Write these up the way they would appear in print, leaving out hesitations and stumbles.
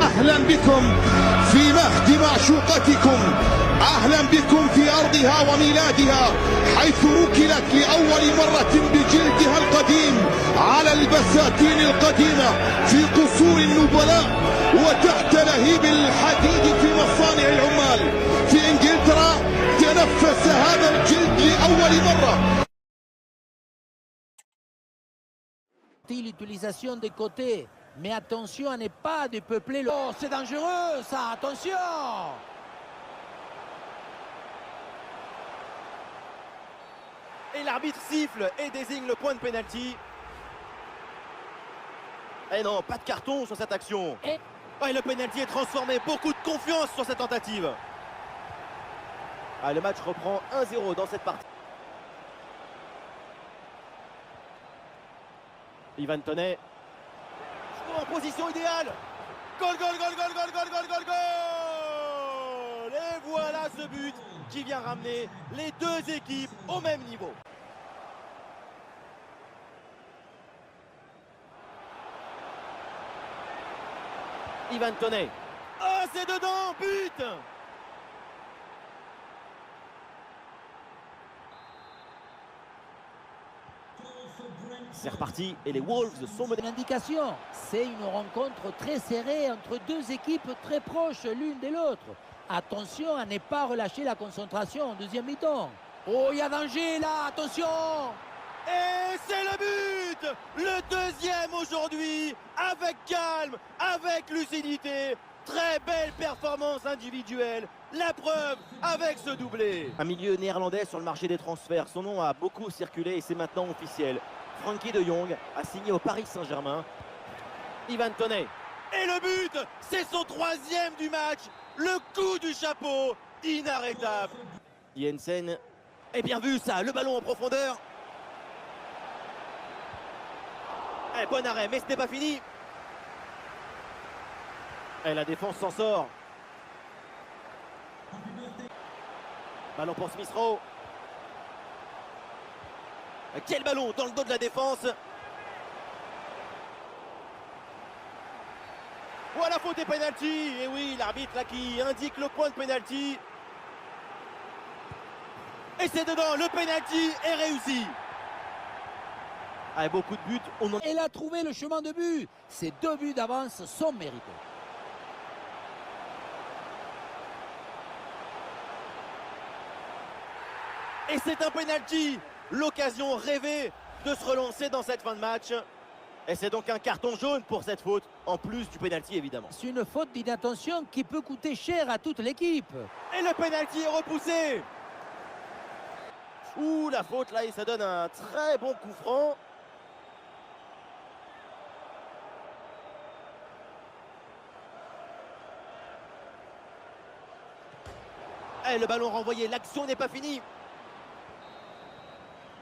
أهلا بكم في مهد معشوقتكم، أهلا بكم في أرضها وميلادها، حيث ركلت لأول مرة بجلدها القديم على البساتين القديمة في قصور النبلاء وتحت لهيب الحديد في مصانع العمال. في إنجلترا تنفس هذا الجلد لأول مرة. L'utilisation des côtés, mais attention à ne pas dépeupler le... Oh, c'est dangereux ça, attention! Et l'arbitre siffle et désigne le point de pénalty. Et non, pas de carton sur cette action. Et le pénalty est transformé, beaucoup de confiance sur cette tentative. Le match reprend 1-0 dans cette partie. Ivan Toney en position idéale. Goal, goal, goal, goal, goal, goal, goal, goal, goal. Et voilà ce but qui vient ramener les deux équipes au même niveau. Ivan Toney. Oh, c'est dedans, but. C'est reparti et les Wolves sont menés. L'indication, c'est une rencontre très serrée entre deux équipes très proches l'une de l'autre. Attention à ne pas relâcher la concentration en deuxième mi-temps. Oh, il y a danger là, attention! Et c'est le but! Le deuxième aujourd'hui, avec calme, avec lucidité. Très belle performance individuelle. La preuve avec ce doublé. Un milieu néerlandais sur le marché des transferts. Son nom a beaucoup circulé et c'est maintenant officiel. Frenkie de Jong a signé au Paris Saint-Germain. Ivan Toney. Et le but, c'est son troisième du match. Le coup du chapeau, inarrêtable. Jensen. Et bien vu ça, le ballon en profondeur. Bon arrêt, mais ce n'est pas fini. Et la défense s'en sort. Ballon pour Smith Rowe. Quel ballon dans le dos de la défense. Voilà, faute et pénalty. Et oui, l'arbitre là qui indique le point de pénalty. Et c'est dedans, le pénalty est réussi. Beaucoup de buts. Elle a trouvé le chemin de but. Ces deux buts d'avance sont mérités. Et c'est un pénalty. L'occasion rêvée de se relancer dans cette fin de match. Et c'est donc un carton jaune pour cette faute, en plus du pénalty évidemment. C'est une faute d'inattention qui peut coûter cher à toute l'équipe. Et le pénalty est repoussé. Ouh, la faute là, et ça donne un très bon coup franc. Et le ballon renvoyé, l'action n'est pas finie.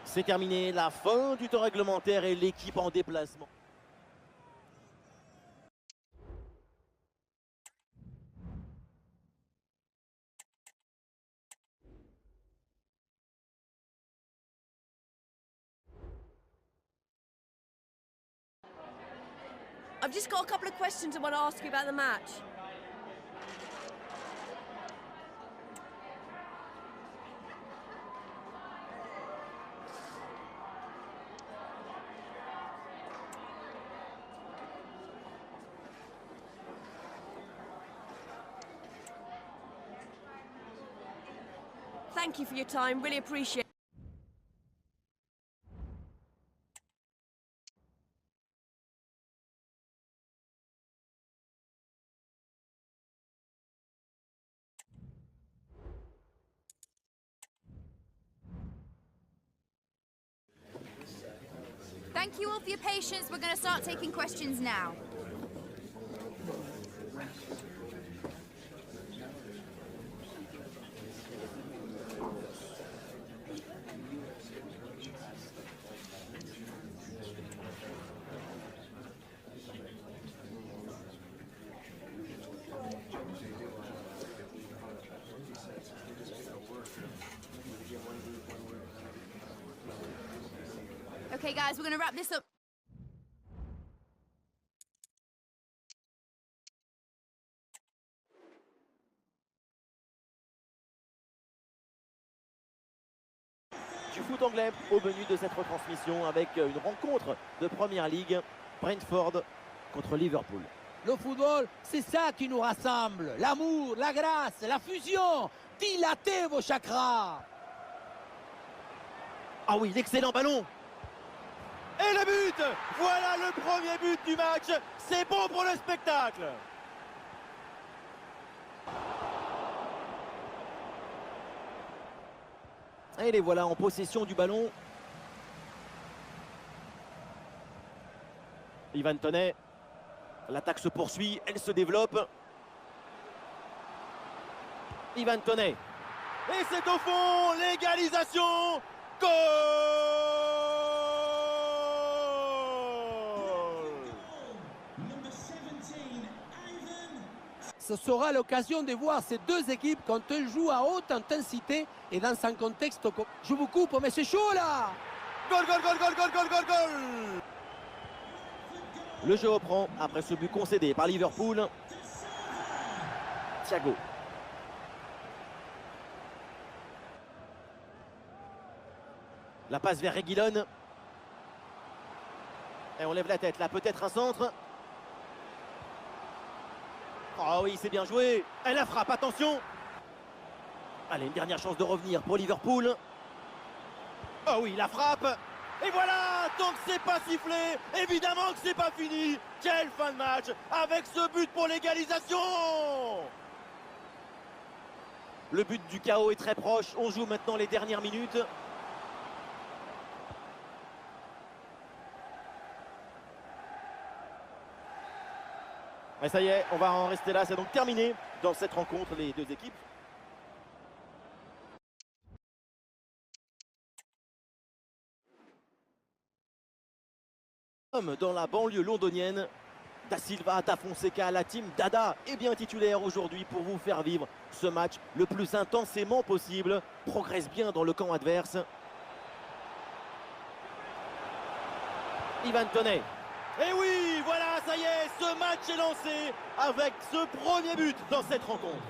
C'est terminé, la fin du temps réglementaire et l'équipe en déplacement. I've just got a couple of questions I want to ask you about the match. Thank you for your time, really appreciate it. Thank you all for your patience. We're going to start taking questions now. Okay, guys, we're going to wrap this up. foot anglais au menu de cette retransmission avec une rencontre de Première Ligue, Brentford contre Liverpool. Le football, c'est ça qui nous rassemble. L'amour, la grâce, la fusion. Dilatez vos chakras. Ah oui, l'excellent ballon. Et le but! Voilà le premier but du match. C'est bon pour le spectacle. Et les voilà en possession du ballon. Ivan Toney. L'attaque se poursuit, elle se développe. Ivan Toney. Et c'est au fond, l'égalisation. Goal! Ce sera l'occasion de voir ces deux équipes quand elles jouent à haute intensité et dans un contexte... Je vous coupe, mais c'est chaud là! Goal, goal, goal, goal, goal, goal, goal, goal! Le jeu reprend après ce but concédé par Liverpool. Thiago. La passe vers Reguilon. Et on lève la tête là, peut-être un centre. Oh oui, c'est bien joué. Elle la frappe, attention. Allez, une dernière chance de revenir pour Liverpool. Oh oui, la frappe. Et voilà, tant que c'est pas sifflé, évidemment que c'est pas fini. Quelle fin de match avec ce but pour l'égalisation. Le but du chaos est très proche. On joue maintenant les dernières minutes. Et ça y est, on va en rester là. C'est donc terminé dans cette rencontre, les deux équipes. Dans la banlieue londonienne, Da Silva, Da Fonseca, la team Dada est bien titulaire aujourd'hui pour vous faire vivre ce match le plus intensément possible. Progresse bien dans le camp adverse. Ivan Toney. Et oui, voilà, ça y est, ce match est lancé avec ce premier but dans cette rencontre.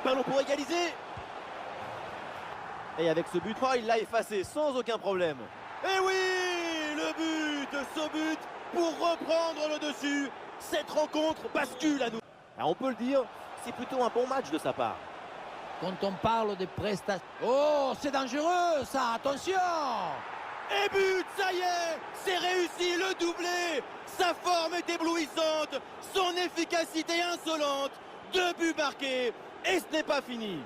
Ballon pour égaliser. Et avec ce but, il l'a effacé sans aucun problème. Et oui, le but, ce but pour reprendre le dessus. Cette rencontre bascule à nous. Alors on peut le dire, c'est plutôt un bon match de sa part. Quand on parle de prestations... Oh, c'est dangereux ça, attention! Et but, ça y est, c'est réussi, le doublé. Sa forme est éblouissante, son efficacité insolente. 2 buts marqués et ce n'est pas fini.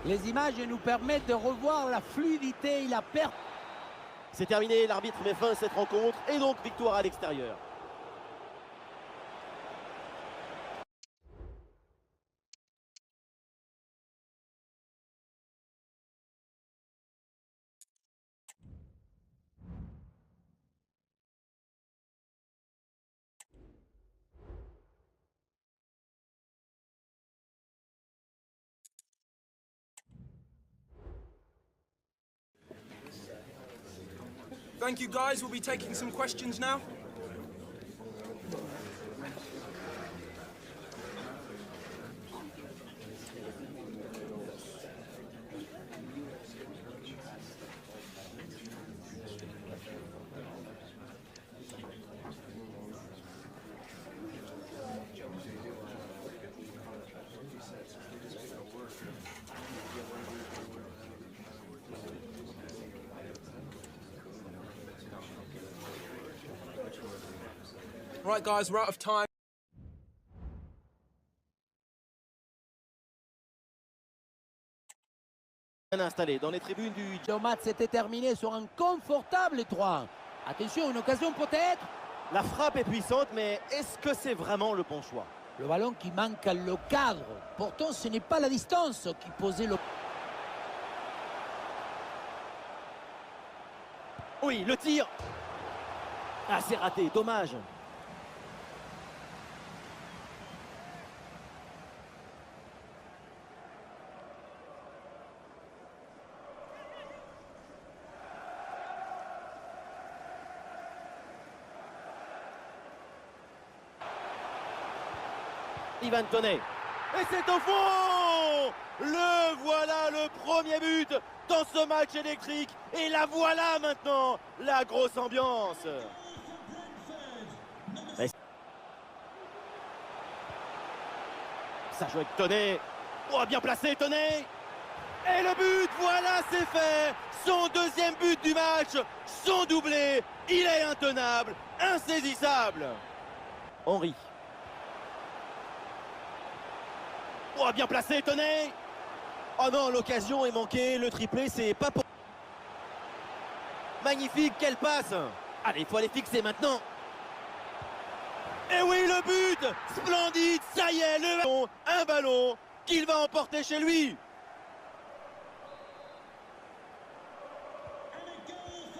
Les images nous permettent de revoir la fluidité et la perte. C'est terminé, l'arbitre met fin à cette rencontre et donc victoire à l'extérieur. Thank you, guys. We'll be taking some questions now. Right, guys, we're out of time. Installé dans les tribunes du... Le match s'était terminé sur un confortable 3-1. Attention, une occasion peut-être. La frappe est puissante, mais est-ce que c'est vraiment le bon choix? Le ballon qui manque le cadre. Pourtant, ce n'est pas la distance qui posait le... Oui, le tir. Ah, c'est raté, dommage. Ivan Toney. Et c'est au fond. Le voilà, le premier but dans ce match électrique. Et la voilà maintenant, la grosse ambiance. Et ça joue avec Toney. Oh, bien placé Toney. Et le but, voilà, c'est fait. Son deuxième but du match, son doublé. Il est intenable, insaisissable. Henry. Oh, bien placé Toney. Oh non, l'occasion est manquée, le triplé, c'est pas pour... Magnifique, quelle passe. Allez, il faut aller fixer maintenant. Et oui, le but. Splendide, ça y est, le ballon. Un ballon qu'il va emporter chez lui.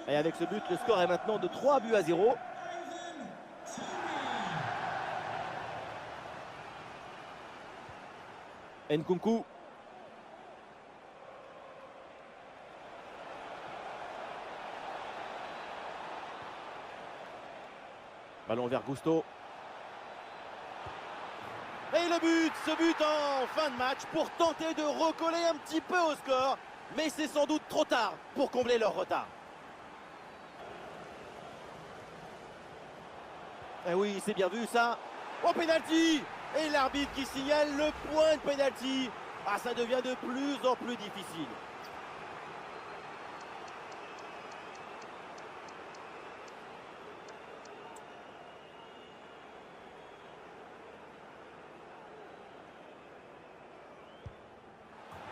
Et avec ce but, le score est maintenant de 3-0. Nkunku. Ballon vers Gusto. Et le but, ce but en fin de match pour tenter de recoller un petit peu au score. Mais c'est sans doute trop tard pour combler leur retard. Eh oui, c'est bien vu ça. Oh, pénalty. Et l'arbitre qui signale le point de pénalty. Ah, ça devient de plus en plus difficile.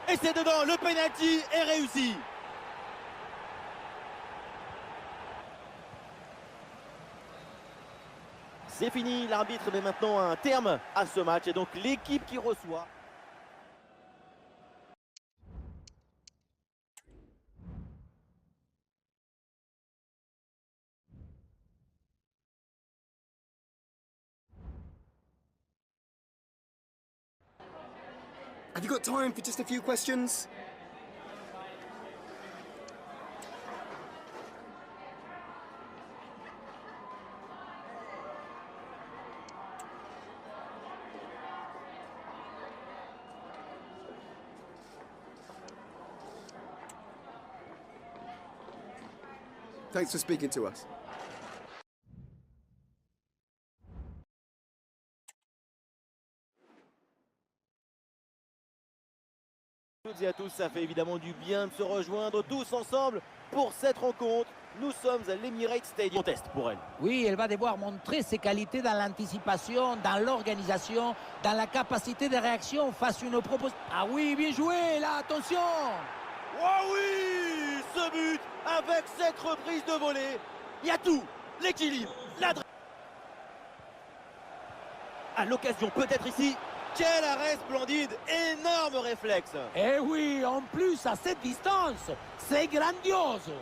Et c'est dedans, le pénalty est réussi. C'est fini, l'arbitre met maintenant un terme à ce match et donc l'équipe qui reçoit. Have you got time for just a few questions? Thanks for speaking to us. Toutes et à tous, ça fait évidemment du bien de se rejoindre tous ensemble pour cette rencontre. Nous sommes à l'Emirates Stadium. Test pour elle. Oui, elle va devoir montrer ses qualités dans l'anticipation, dans l'organisation, dans la capacité de réaction face à une proposition. Ah oui, bien joué, là, attention! Oh oui, ce but avec cette reprise de volée. Il y a tout, l'équilibre, l'adresse. À l'occasion, peut-être ici. Quel arrêt splendide, énorme réflexe. Eh oui, en plus, à cette distance, c'est grandiose.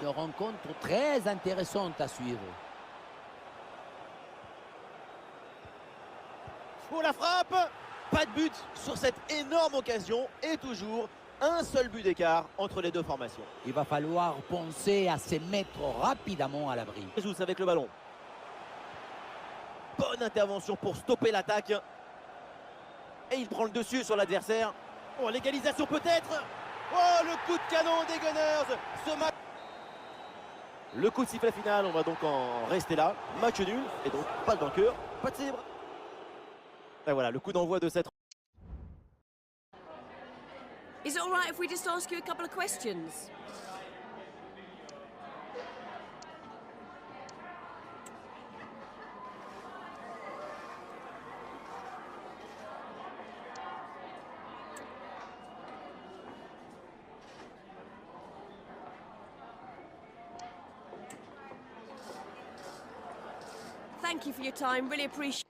Une rencontre très intéressante à suivre. Pour la frappe, pas de but sur cette énorme occasion et toujours un seul but d'écart entre les deux formations. Il va falloir penser à se mettre rapidement à l'abri. Jesus avec le ballon. Bonne intervention pour stopper l'attaque. Et il prend le dessus sur l'adversaire. Oh, l'égalisation peut-être. Oh, le coup de canon des Gunners. Ce match. Le coup de sifflet final, on va donc en rester là. Match nul, et donc pas de vainqueur, pas de cible. Et voilà, le coup d'envoi de cette... Is it all right if we just ask you a couple of questions? Thank you for your time, really appreciate it.